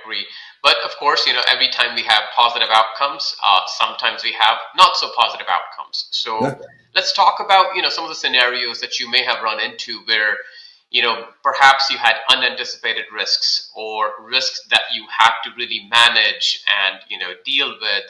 agree. But of course, every time we have positive outcomes, sometimes we have not so positive outcomes. Yeah. So let's talk about, some of the scenarios that you may have run into where, perhaps you had unanticipated risks or risks that you have to really manage and, deal with.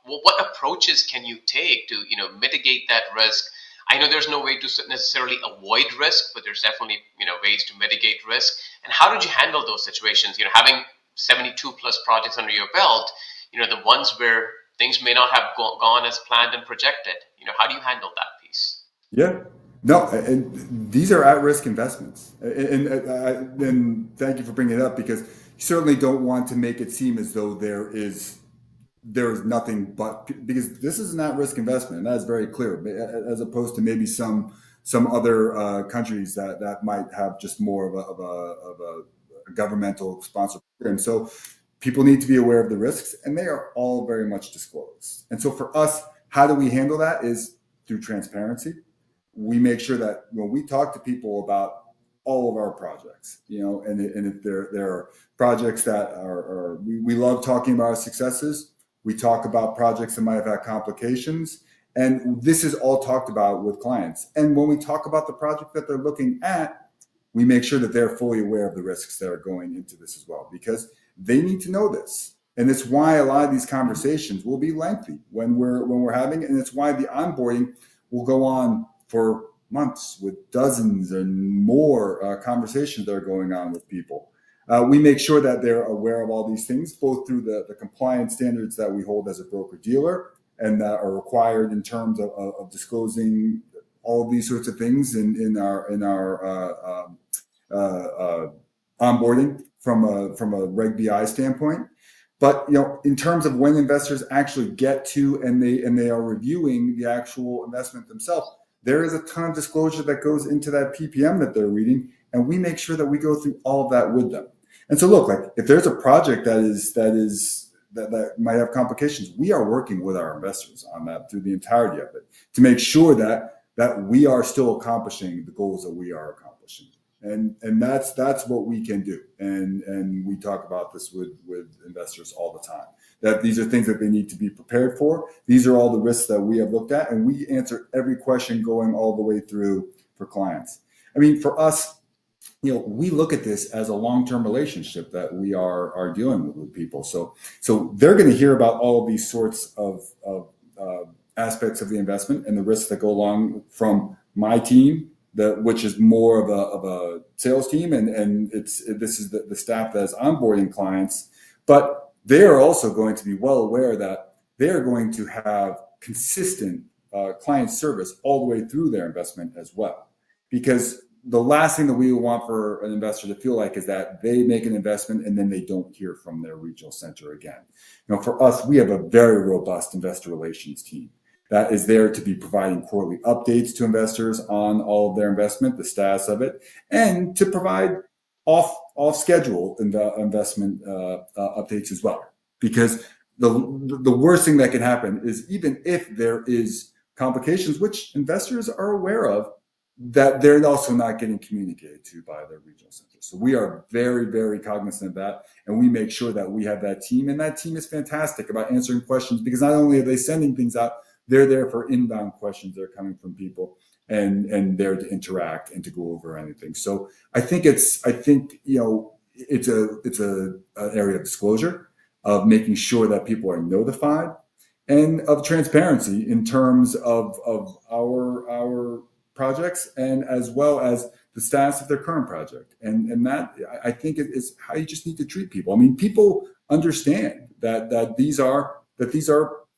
What approaches can you take to, mitigate that risk? I know there's no way to necessarily avoid risk, but there's definitely, ways to mitigate risk. And how did you handle those situations? Having 72 plus projects under your belt, the ones where things may not have gone as planned and projected. How do you handle that piece? Yeah. No, and these are at-risk investments. And thank you for bringing it up because you certainly don't want to make it seem as though there is nothing but because this is an at-risk investment, and that is very clear, as opposed to maybe some other countries that might have just more of a governmental sponsored program. So people need to be aware of the risks, and they are all very much disclosed. And so for us, how do we handle that is through transparency. We make sure that when we talk to people about all of our projects, and if there are projects that we love talking about our successes. We talk about projects that might have had complications, and this is all talked about with clients. And when we talk about the project that they're looking at, we make sure that they're fully aware of the risks that are going into this as well, because they need to know this. And it's why a lot of these conversations will be lengthy when we're having it, and it's why the onboarding will go on for months with dozens and more conversations that are going on with people. We make sure that they're aware of all these things, both through the compliance standards that we hold as a broker dealer and that are required in terms of disclosing all of these sorts of things in our onboarding from a Reg BI standpoint. But in terms of when investors actually get to and they are reviewing the actual investment themselves, there is a ton of disclosure that goes into that PPM that they're reading, and we make sure that we go through all of that with them. And so, look, like if there's a project that might have complications, we are working with our investors on that through the entirety of it to make sure that we are still accomplishing the goals that we are accomplishing. And that's what we can do. And we talk about this with investors all the time, that these are things that they need to be prepared for. These are all the risks that we have looked at, and we answer every question going all the way through for clients. I mean, for us, we look at this as a long-term relationship that we are dealing with people. So they're going to hear about all of these sorts of aspects of the investment and the risks that go along from my team, which is more of a sales team, and this is the staff that is onboarding clients. But they are also going to be well aware that they are going to have consistent client service all the way through their investment as well, because the last thing that we want for an investor to feel like is that they make an investment and then they don't hear from their regional center again. For us, we have a very robust investor relations team that is there to be providing quarterly updates to investors on all of their investment, the status of it, and to provide off schedule investment updates as well. Because the worst thing that can happen is, even if there is complications, which investors are aware of, that they're also not getting communicated to by their regional centers. So we are very, very cognizant of that, and we make sure that we have that team, and that team is fantastic about answering questions, because not only are they sending things out, they're there for inbound questions that are coming from people, and there to interact and to go over anything. So I think it's an area of disclosure, of making sure that people are notified, and of transparency in terms of our projects, and as well as the status of their current project. And that, I think, is how you just need to treat people. I mean, people understand that these are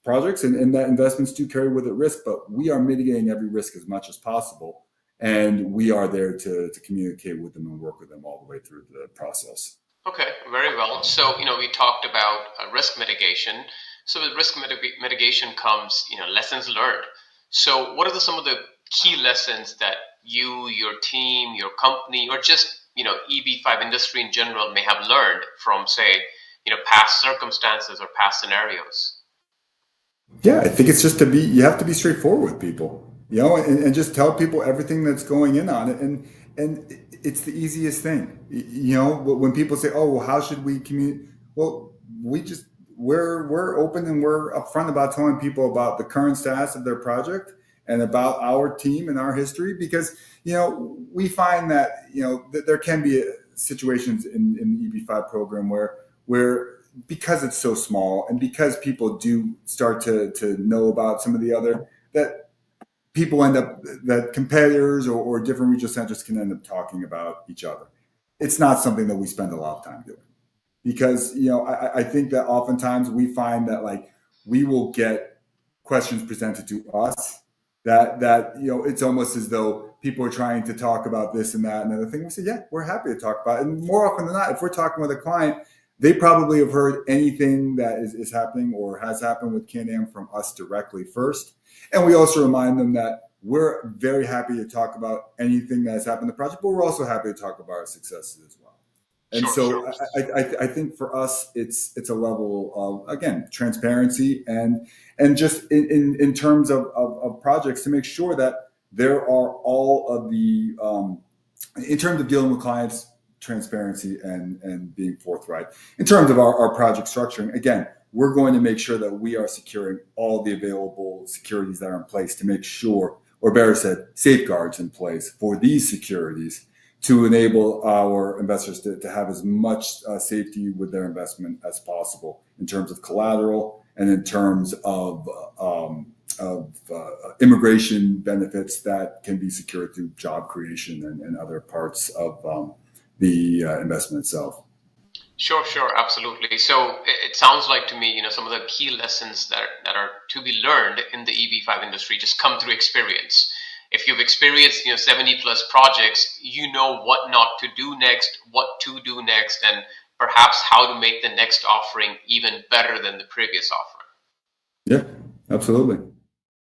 projects, and that investments do carry with it risk, but we are mitigating every risk as much as possible. And we are there to communicate with them and work with them all the way through the process. Okay, very well. So, we talked about risk mitigation. So with risk mitigation comes, lessons learned. So what are some of the key lessons that you, your team, your company, or just, EB-5 industry in general may have learned from, say, past circumstances or past scenarios? Yeah, I think it's just you have to be straightforward with people, and just tell people everything that's going in on it. And it's the easiest thing, when people say, oh, well, how should we communicate? Well, we just we're open and we're upfront about telling people about the current status of their project and about our team and our history, because we find that that there can be situations in the EB-5 program where because it's so small and because people do start to know about some of the other that people end up that competitors or different regional centers can end up talking about each other. It's not something that we spend a lot of time doing, because I think that oftentimes we find that like we will get questions presented to us that it's almost as though people are trying to talk about this and that and other thing. We say, yeah, we're happy to talk about it. And more often than not, if we're talking with a client, they probably have heard anything that is happening or has happened with CanAm from us directly first. And we also remind them that we're very happy to talk about anything that has happened in the project, but we're also happy to talk about our successes as well. And Sure, so I think for us, it's a level of, again, transparency and just in terms of projects to make sure that there are all of the in terms of dealing with clients, transparency and being forthright. In terms of our project structuring, again, we're going to make sure that we are securing all the available securities that are in place to make sure, or better said, safeguards in place for these securities to enable our investors to have as much safety with their investment as possible in terms of collateral and in terms of immigration benefits that can be secured through job creation and other parts of the investment itself. sure, absolutely. So it sounds like to me, some of the key lessons that are to be learned in the EB-5 industry just come through experience. If you've experienced 70 plus projects, you know what not to do next, what to do next, and perhaps how to make the next offering even better than the previous offering. Yeah, absolutely.